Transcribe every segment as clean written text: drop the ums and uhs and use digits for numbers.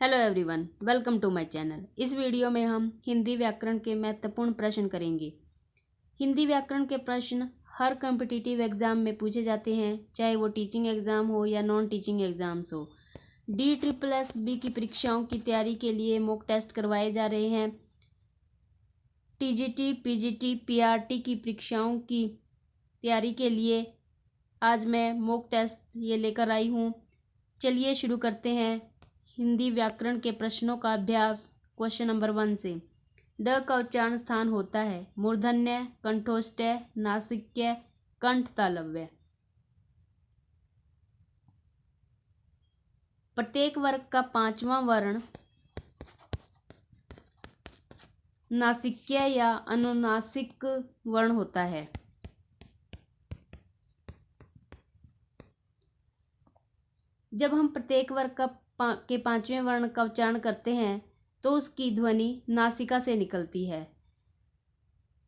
Hello everyone, welcome to my channel. इस video में हम हिंदी व्याकरण के महत्वपूर्ण प्रश्न करेंगे। हिंदी व्याकरण के प्रश्न हर कॉम्पिटिटिव एग्जाम में पूछे जाते हैं, चाहे वो टीचिंग एग्जाम हो या नॉन टीचिंग एग्जाम्स हो। DSSB की परीक्षाओं की तैयारी के लिए मॉक टेस्ट करवाए जा रहे हैं। TGT, PGT, PRT की परीक्षाओं की तैयारी के लिए आज मैं मॉक टेस्ट ये लेकर आई हूँ। चलिए शुरू करते हैं हिंदी व्याकरण के प्रश्नों का अभ्यास। क्वेश्चन नंबर 1 से। ड का उच्चारण स्थान होता है मूर्धन्य, कंठोष्ठ्य, नासिक्य, कंठ तालव्य। प्रत्येक वर्ग का पांचवा वर्ण नासिक्य या अनुनासिक वर्ण होता है। जब हम प्रत्येक वर्ग के पांचवें वर्ण का उच्चारण करते हैं तो उसकी ध्वनि नासिका से निकलती है।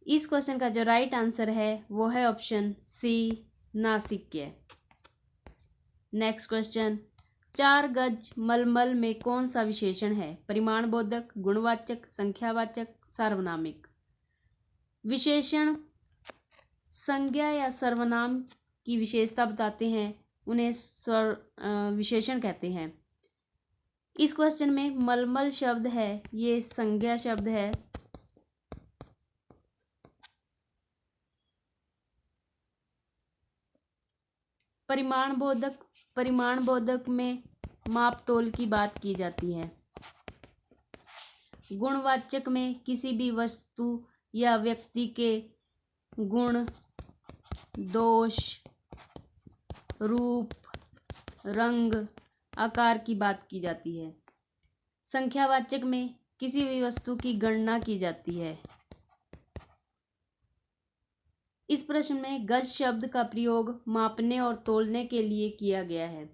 इस क्वेश्चन का जो राइट आंसर है वो है ऑप्शन सी, नासिक्य। Next question. 4 गज मलमल में कौन सा विशेषण है? परिमाणबोधक, गुणवाचक, संख्यावाचक, सार्वनामिक। विशेषण संज्ञा या सर्वनाम की विशेषता बताते हैं, उन्हें विशेषण कहते हैं। इस क्वेश्चन में मलमल शब्द है, ये संज्ञा शब्द है। परिमाणबोधक में माप तोल की बात की जाती है। गुणवाचक में किसी भी वस्तु या व्यक्ति के गुण, दोष, रूप, रंग, आकार की बात की जाती है। संख्यावाचक में किसी भी वस्तु की गणना की जाती है। इस प्रश्न में गज शब्द का प्रयोग मापने और तोलने के लिए किया गया है।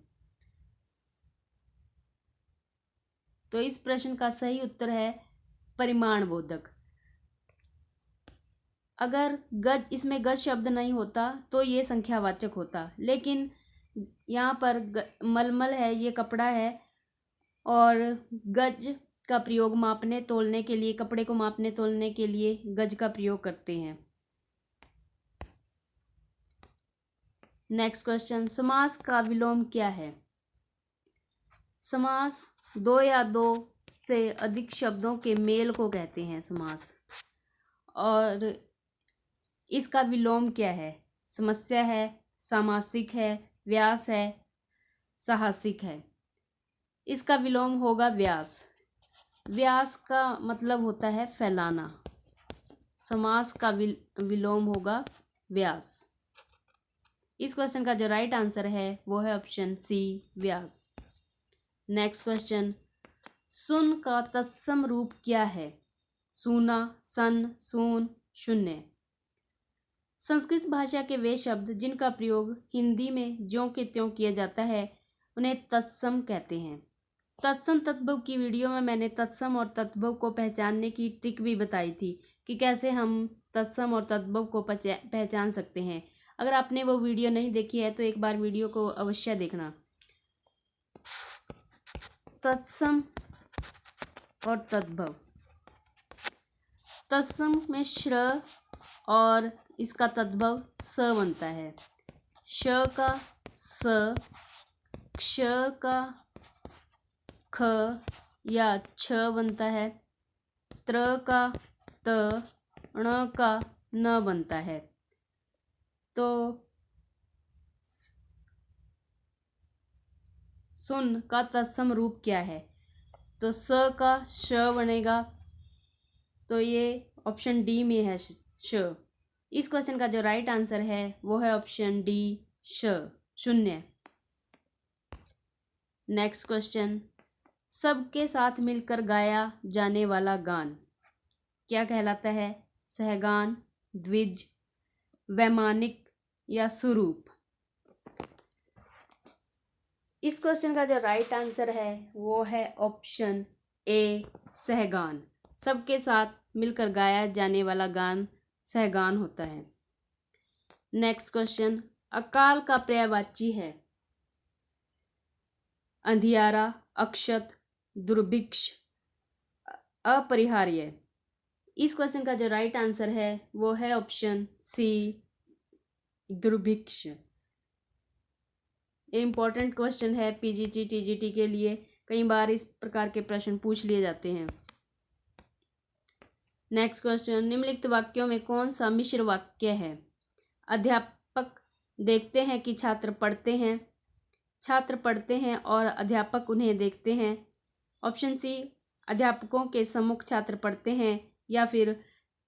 तो इस प्रश्न का सही उत्तर है परिमाणबोधक। अगर गज, इसमें गज शब्द नहीं होता तो ये संख्यावाचक होता, लेकिन यहाँ पर मलमल है, ये कपड़ा है, और गज का प्रयोग मापने तोलने के लिए, कपड़े को मापने तोलने के लिए गज का प्रयोग करते हैं। Next question. समास का विलोम क्या है? समास 2 या 2 से अधिक शब्दों के मेल को कहते हैं समास। और इसका विलोम क्या है? समस्या है, सामासिक है, व्यास है, साहसिक है। इसका विलोम होगा व्यास। व्यास का मतलब होता है फैलाना। समास का विलोम होगा व्यास। इस क्वेश्चन का जो राइट आंसर है वो है ऑप्शन सी, व्यास। Next question. सुन का तत्सम रूप क्या है? सूना, सन, सून, शून्य। संस्कृत भाषा के वे शब्द जिनका प्रयोग हिंदी में ज्यों के त्यों किया जाता है उन्हें तत्सम कहते हैं। तत्सम तद्भव की वीडियो में मैंने तत्सम और तद्भव को पहचानने की ट्रिक भी बताई थी कि कैसे हम तत्सम और तद्भव को पहचान सकते हैं। अगर आपने वो वीडियो नहीं देखी है तो एक बार वीडियो को अवश्य देखना। तत्सम और तद्भव। तत्सम में श्र और इसका तद्भव स बनता है। श का स, क्ष का ख या छ बनता है, त्र का त, ण का न बनता है। तो सुन का तत्सम रूप क्या है? तो स का श बनेगा, तो ये ऑप्शन डी में है श। इस क्वेश्चन का जो राइट आंसर है वो है ऑप्शन डी, श, शून्य। Next question. सबके साथ मिलकर गाया जाने वाला गान क्या कहलाता है? सहगान, द्विज, वैमानिक या सुरूप। इस क्वेश्चन का जो राइट आंसर है वो है ऑप्शन ए, सहगान। सबके साथ मिलकर गाया जाने वाला गान सहगान होता है। Next question. अकाल का पर्यायवाची है? अंधियारा, अक्षत, दुर्भिक्ष अपरिहार्य। इस क्वेश्चन का जो राइट आंसर है वो है ऑप्शन सी, दुर्भिक्ष। ये इंपॉर्टेंट क्वेश्चन है पीजीटी टीजीटी के लिए, कई बार इस प्रकार के प्रश्न पूछ लिए जाते हैं। नेक्स्ट क्वेश्चन, निम्नलिखित वाक्यों में कौन सा मिश्र वाक्य है? अध्यापक देखते हैं कि छात्र पढ़ते हैं, छात्र पढ़ते हैं और अध्यापक उन्हें देखते हैं। ऑप्शन सी, अध्यापकों के सम्मुख छात्र पढ़ते हैं, या फिर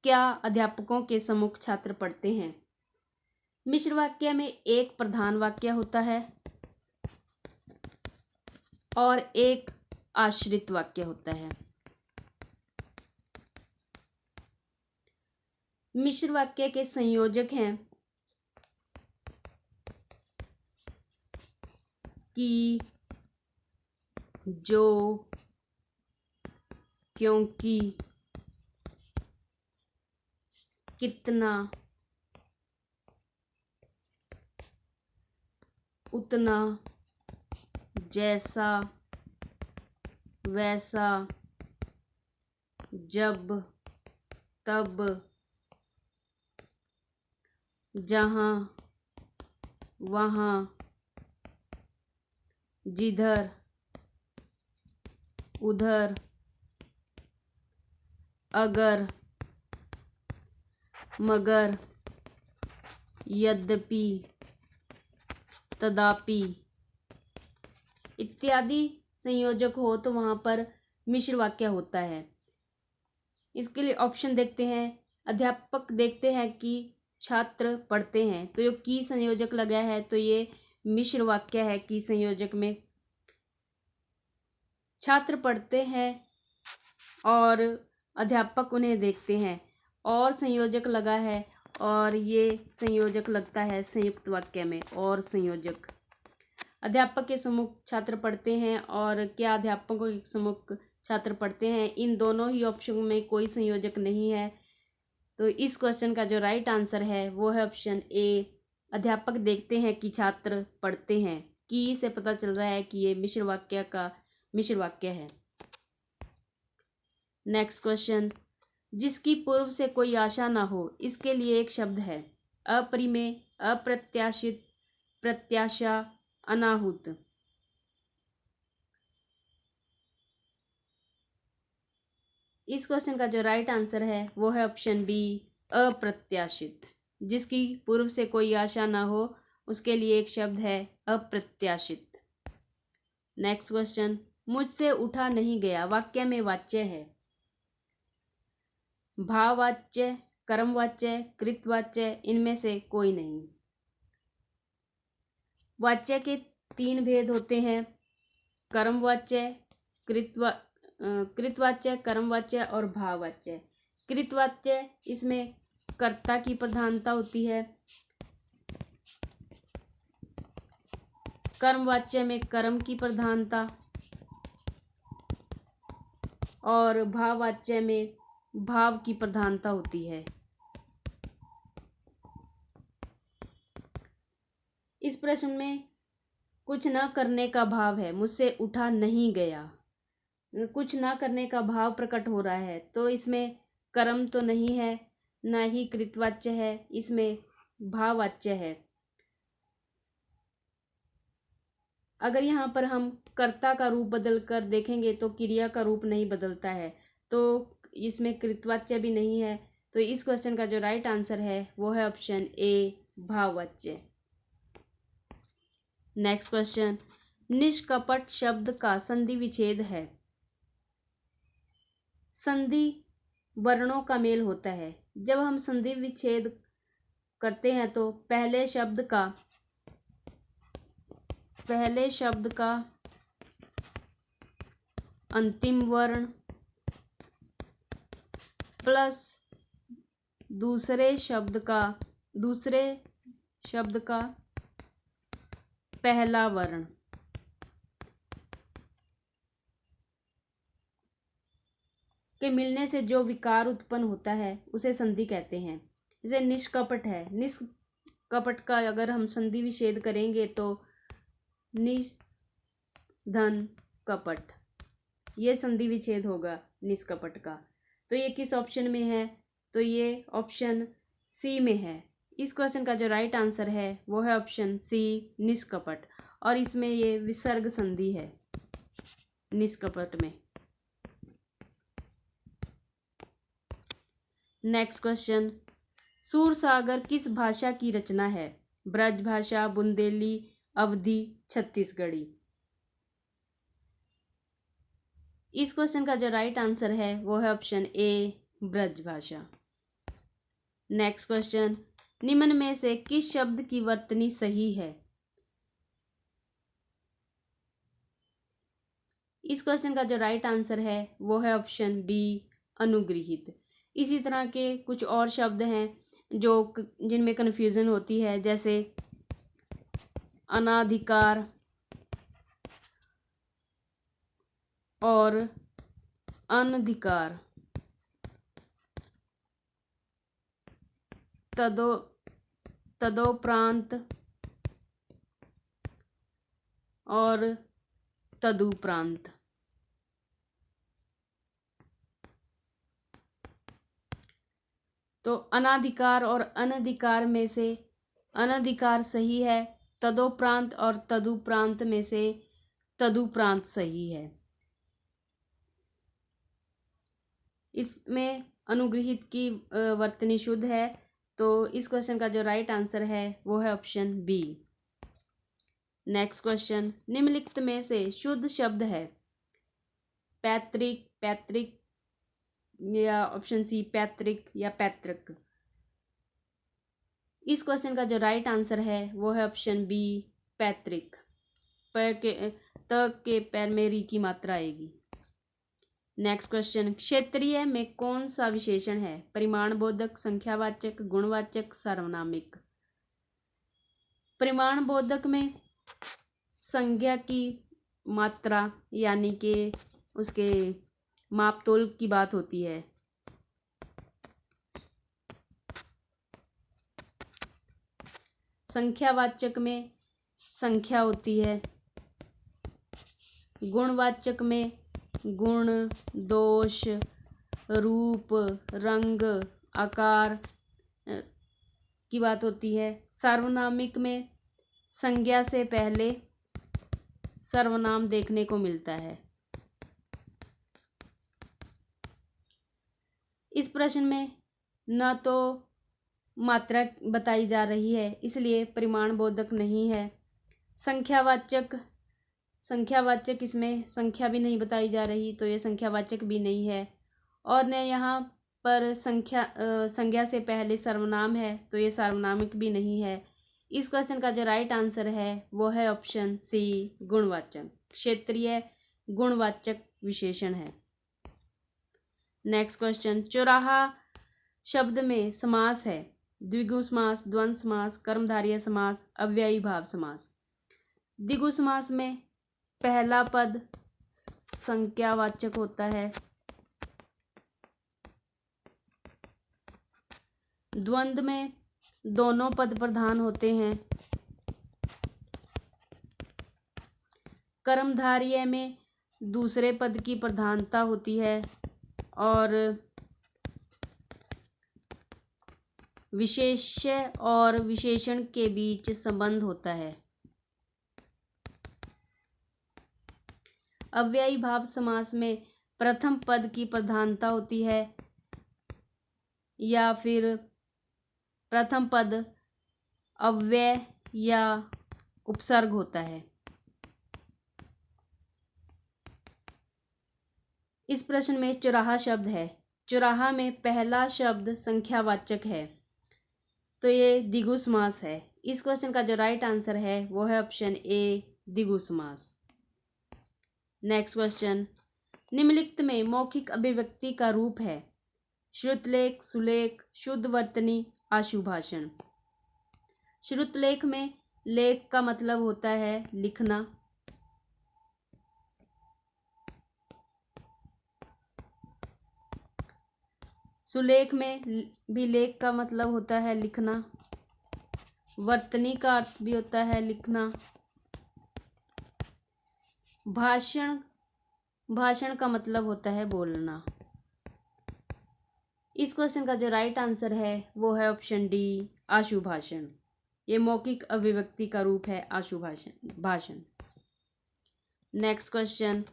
क्या अध्यापकों के सम्मुख छात्र पढ़ते हैं। मिश्र वाक्य में एक प्रधान वाक्य होता है और एक आश्रित वाक्य होता है। मिश्र वाक्य के संयोजक हैं कि, जो, क्योंकि, कितना, उतना, जैसा, वैसा, जब, तब, जहाँ, वहाँ, जिधर, उधर, अगर, मगर, यद्यपि, तदापि इत्यादि संयोजक हो तो वहाँ पर मिश्र वाक्य होता है। इसके लिए ऑप्शन देखते हैं। अध्यापक देखते हैं कि छात्र पढ़ते हैं, तो ये की संयोजक लगा है, तो ये मिश्र वाक्य है की संयोजक में। छात्र पढ़ते हैं और अध्यापक उन्हें देखते हैं, और संयोजक लगा है, और ये संयोजक लगता है संयुक्त वाक्य में, और संयोजक। अध्यापक के सम्मुख छात्र पढ़ते हैं और क्या अध्यापकों के सम्मुख छात्र पढ़ते हैं, इन दोनों ही ऑप्शन में कोई संयोजक नहीं है। तो इस क्वेश्चन का जो राइट आंसर है वो है ऑप्शन ए, अध्यापक देखते हैं कि छात्र पढ़ते हैं। की से पता चल रहा है कि ये मिश्र वाक्य का मिश्र वाक्य है। नेक्स्ट क्वेश्चन, जिसकी पूर्व से कोई आशा ना हो, इसके लिए एक शब्द है। अपरिमेय, अप्रत्याशित, प्रत्याशा, अनाहूत। इस क्वेश्चन का जो राइट आंसर है वो है ऑप्शन बी, अप्रत्याशित। जिसकी पूर्व से कोई आशा ना हो उसके लिए एक शब्द है अप्रत्याशित। नेक्स्ट क्वेश्चन, मुझसे उठा नहीं गया वाक्य में वाच्य है। भाववाच्य, कर्मवाच्य, कृतवाच्य, इनमें से कोई नहीं। वाच्य के तीन भेद होते हैं, कर्मवाच्य, कृतवाच्य, कर्मवाच्य और भाववाच्य। कृतवाच्य, इसमें कर्ता की प्रधानता होती है। कर्मवाच्य में कर्म की प्रधानता, और भाववाच्य में भाव की प्रधानता होती है। इस प्रश्न में कुछ न करने का भाव है, मुझसे उठा नहीं गया, कुछ ना करने का भाव प्रकट हो रहा है, तो इसमें कर्म तो नहीं है, ना ही कृतवाच्य है, इसमें भाववाच्य है। अगर यहाँ पर हम कर्ता का रूप बदल कर देखेंगे तो क्रिया का रूप नहीं बदलता है, तो इसमें कृतवाच्य भी नहीं है। तो इस क्वेश्चन का जो राइट आंसर है वो है ऑप्शन ए, भाववाच्य। नेक्स्ट क्वेश्चन, निष्कपट शब्द का संधि विच्छेद है। संधि वर्णों का मेल होता है। जब हम संधि विच्छेद करते हैं तो पहले शब्द का अंतिम वर्ण प्लस दूसरे शब्द का पहला वर्ण के मिलने से जो विकार उत्पन्न होता है उसे संधि कहते हैं। जैसे निष्कपट है, निष्कपट का अगर हम संधि विच्छेद करेंगे तो निधन कपट। ये संधि विच्छेद होगा निष्कपट का। तो ये किस ऑप्शन में है? तो ये ऑप्शन सी में है। इस क्वेश्चन का जो राइट आंसर है वो है ऑप्शन सी निष्कपट, और इसमें ये विसर्ग संधि है निष्कपट में। नेक्स्ट क्वेश्चन, सूरसागर किस भाषा की रचना है? ब्रज भाषा, बुंदेली, अवधी, छत्तीसगढ़ी। इस क्वेश्चन का जो राइट आंसर है वो है ऑप्शन ए ब्रज भाषा। नेक्स्ट क्वेश्चन, निम्न में से किस शब्द की वर्तनी सही है? इस क्वेश्चन का जो राइट आंसर है वो है ऑप्शन बी अनुगृहित। इसी तरह के कुछ और शब्द हैं जो जिनमें कन्फ्यूजन होती है, जैसे अनाधिकार और अनधिकार, तदोपरांत और तदुपरांत। तो अनाधिकार और अनधिकार में से अनधिकार सही है, तदोपरांत और तदुपरांत में से तदुपरांत सही है। इसमें अनुगृहित की वर्तनी शुद्ध है, तो इस क्वेश्चन का जो राइट आंसर है वो है ऑप्शन बी। नेक्स्ट क्वेश्चन, निम्नलिखित में से शुद्ध शब्द है? पैतृक, पैतृक, या ऑप्शन सी पैतृक या पैतृक। इस क्वेश्चन का जो राइट आंसर है वो है ऑप्शन बी पैतृक। त के पैर में री की मात्रा आएगी। नेक्स्ट क्वेश्चन, क्षेत्रीय में कौन सा विशेषण है? परिमाणबोधक, संख्यावाचक, गुणवाचक, सार्वनामिक। परिमाणबोधक में संज्ञा की मात्रा यानी कि उसके मापतोल की बात होती है। संख्यावाचक में संख्या होती है। गुणवाचक में गुण, दोष, रूप, रंग, आकार की बात होती है। सार्वनामिक में संज्ञा से पहले सर्वनाम देखने को मिलता है। इस प्रश्न में न तो मात्रा बताई जा रही है, इसलिए परिमाणबोधक नहीं है। संख्यावाचक इसमें संख्या भी नहीं बताई जा रही, तो ये संख्यावाचक भी नहीं है। और न यहाँ पर संज्ञा से पहले सर्वनाम है, तो ये सार्वनामिक भी नहीं है। इस क्वेश्चन का जो राइट आंसर है वो है ऑप्शन सी गुणवाचक। क्षेत्रीय गुणवाचक विशेषण है। नेक्स्ट क्वेश्चन, चौराहा शब्द में समास है? द्विगु समास, द्वंद्व समास, कर्मधारय समास, अव्ययी भाव समास। द्विगु समास में पहला पद संख्यावाचक होता है। द्वंद्व में दोनों पद प्रधान होते हैं। कर्मधारय में दूसरे पद की प्रधानता होती है और विशेष्य और विशेषण के बीच संबंध होता है। अव्ययी भाव समास में प्रथम पद की प्रधानता होती है या फिर प्रथम पद अव्यय या उपसर्ग होता है। इस प्रश्न में चौराहा शब्द है। चौराहा में पहला शब्द संख्यावाचक है, तो ये द्विगु समास है। इस क्वेश्चन का जो राइट आंसर है वो है ऑप्शन ए द्विगु समास। नेक्स्ट क्वेश्चन, निम्नलिखित में मौखिक अभिव्यक्ति का रूप है? श्रुतलेख, सुलेख, शुद्ध वर्तनी, आशुभाषण। श्रुतलेख में लेख का मतलब होता है लिखना। सुलेख में भी लेख का मतलब होता है लिखना। वर्तनी का अर्थ भी होता है लिखना। भाषण भाषण का मतलब होता है बोलना। इस क्वेश्चन का जो राइट आंसर है वो है ऑप्शन डी, आशु भाषण। ये मौखिक अभिव्यक्ति का रूप है आशु भाषण। नेक्स्ट क्वेश्चन,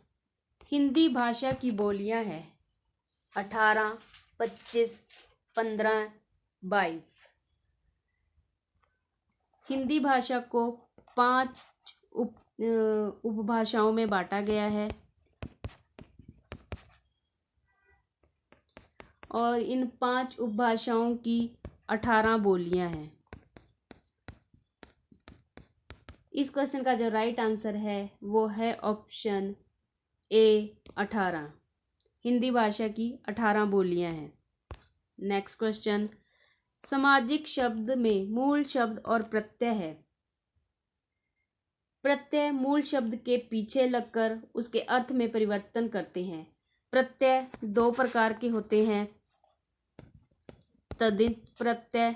हिंदी भाषा की बोलियां हैं 18, 25, 15, 22। हिंदी भाषा को 5 उपभाषाओं में बांटा गया है और इन 5 उपभाषाओं की 18 बोलियां हैं। इस क्वेश्चन का जो राइट आंसर है वो है ऑप्शन ए, 18। हिंदी भाषा की 18 बोलियां हैं। नेक्स्ट क्वेश्चन, सामाजिक शब्द में मूल शब्द और प्रत्यय है। प्रत्यय मूल शब्द के पीछे लगकर उसके अर्थ में परिवर्तन करते हैं। प्रत्यय 2 प्रकार के होते हैं, तद्धित प्रत्यय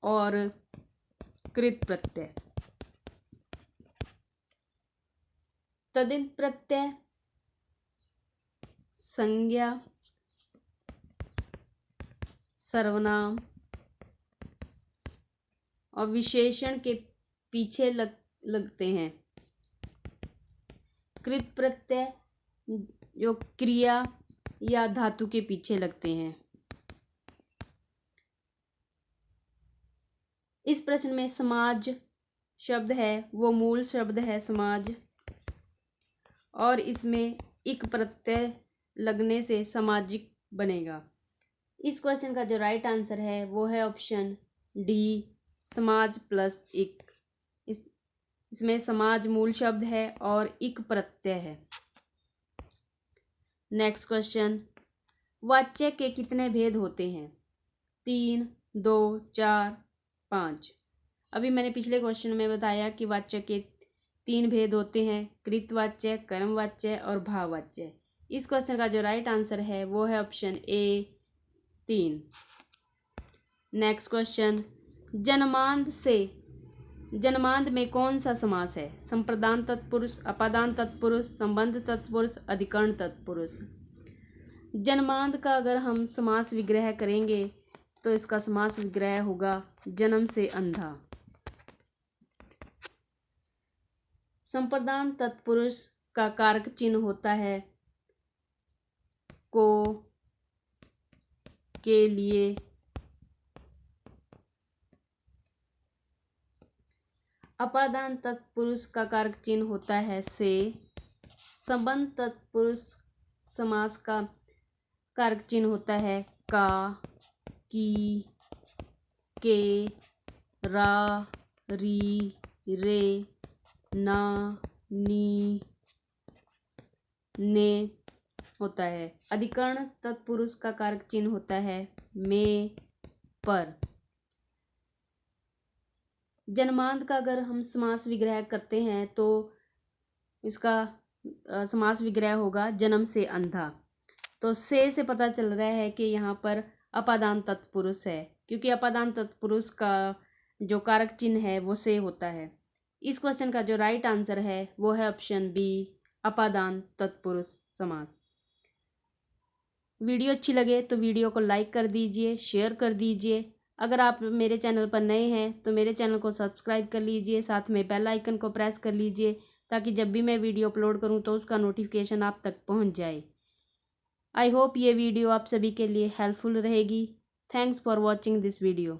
और कृत प्रत्यय। तद्धित प्रत्यय संज्ञा, सर्वनाम और विशेषण के पीछे लगते हैं। कृत प्रत्यय जो क्रिया या धातु के पीछे लगते हैं। इस प्रश्न में समाज शब्द है वो मूल शब्द है समाज, और इसमें इक प्रत्यय लगने से सामाजिक बनेगा। इस क्वेश्चन का जो राइट आंसर है वो है ऑप्शन डी, समाज प्लस इक। इसमें समाज मूल शब्द है और इक प्रत्यय है। नेक्स्ट क्वेश्चन, वाच्य के कितने भेद होते हैं? 3, 2, 4, 5। अभी मैंने पिछले क्वेश्चन में बताया कि वाच्य के 3 भेद होते हैं, कृतवाच्य, कर्मवाच्य और भाववाच्य। इस क्वेश्चन का जो राइट आंसर है वो है ऑप्शन ए, 3। नेक्स्ट क्वेश्चन, जन्मांध में कौन सा समास है? संप्रदान तत्पुरुष, अपादान तत्पुरुष, संबंध तत्पुरुष, अधिकरण तत्पुरुष। जन्मांध का अगर हम समास विग्रह करेंगे तो इसका समास विग्रह होगा जन्म से अंधा। संप्रदान तत्पुरुष का कारक चिन्ह होता है को, के लिए। अपादान तत्पुरुष का कारक चिन्ह होता है से। संबंध तत्पुरुष समास का कारक चिन्ह होता है का, की, के, रा, री, रे, ना, नी, ने होता है। अधिकरण तत्पुरुष का कारक चिन्ह होता है में, पर। जन्मांध का अगर हम समास विग्रह करते हैं तो इसका समास विग्रह होगा जन्म से अंधा। तो से पता चल रहा है कि यहाँ पर अपादान तत्पुरुष है, क्योंकि अपादान तत्पुरुष का जो कारक चिन्ह है वो से होता है। इस क्वेश्चन का जो राइट आंसर है वो है ऑप्शन बी, अपादान तत्पुरुष समास। वीडियो अच्छी लगे तो वीडियो को लाइक कर दीजिए, शेयर कर दीजिए। अगर आप मेरे चैनल पर नए हैं तो मेरे चैनल को सब्सक्राइब कर लीजिए, साथ में बेल आइकन को प्रेस कर लीजिए ताकि जब भी मैं वीडियो अपलोड करूं तो उसका नोटिफिकेशन आप तक पहुंच जाए। आई होप ये वीडियो आप सभी के लिए हेल्पफुल रहेगी। Thanks for watching this video.